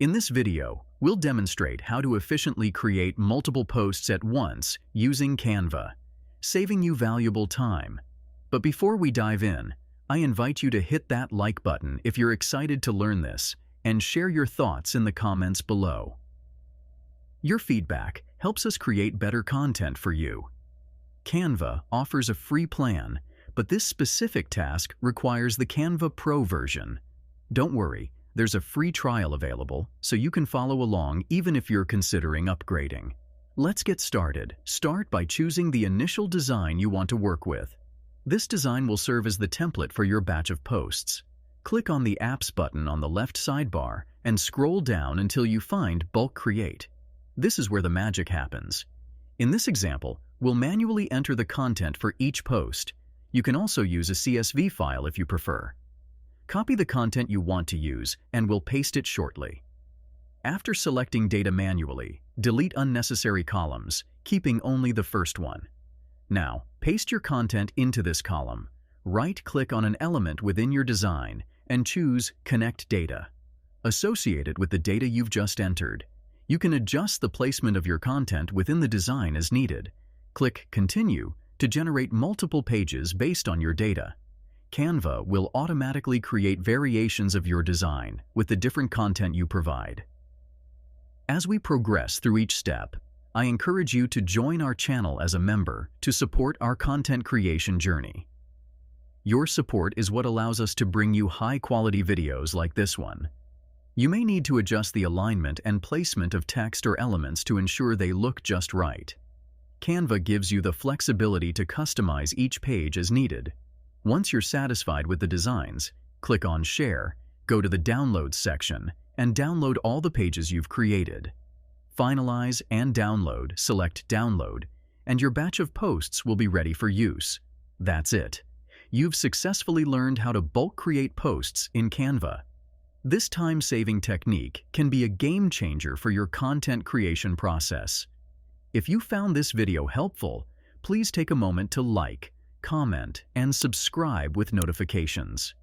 In this video, we'll demonstrate how to efficiently create multiple posts at once using Canva, saving you valuable time. But before we dive in, I invite you to hit that like button if you're excited to learn this and share your thoughts in the comments below. Your feedback helps us create better content for you. Canva offers a free plan, but this specific task requires the Canva Pro version. Don't worry, there's a free trial available, so you can follow along even if you're considering upgrading. Let's get started. Start by choosing the initial design you want to work with. This design will serve as the template for your batch of posts. Click on the Apps button on the left sidebar and scroll down until you find Bulk Create. This is where the magic happens. In this example, we'll manually enter the content for each post. You can also use a CSV file if you prefer. Copy the content you want to use and we'll paste it shortly. After selecting data manually, delete unnecessary columns, keeping only the first one. Now, paste your content into this column. Right-click on an element within your design and choose Connect Data. Associate it with the data you've just entered. You can adjust the placement of your content within the design as needed. Click Continue to generate multiple pages based on your data. Canva will automatically create variations of your design with the different content you provide. As we progress through each step, I encourage you to join our channel as a member to support our content creation journey. Your support is what allows us to bring you high-quality videos like this one. You may need to adjust the alignment and placement of text or elements to ensure they look just right. Canva gives you the flexibility to customize each page as needed. Once you're satisfied with the designs, click on Share, go to the Downloads section, and download all the pages you've created. Finalize and download, select Download, and your batch of posts will be ready for use. That's it. You've successfully learned how to bulk create posts in Canva. This time-saving technique can be a game changer for your content creation process. If you found this video helpful, please take a moment to like, comment, and subscribe with notifications.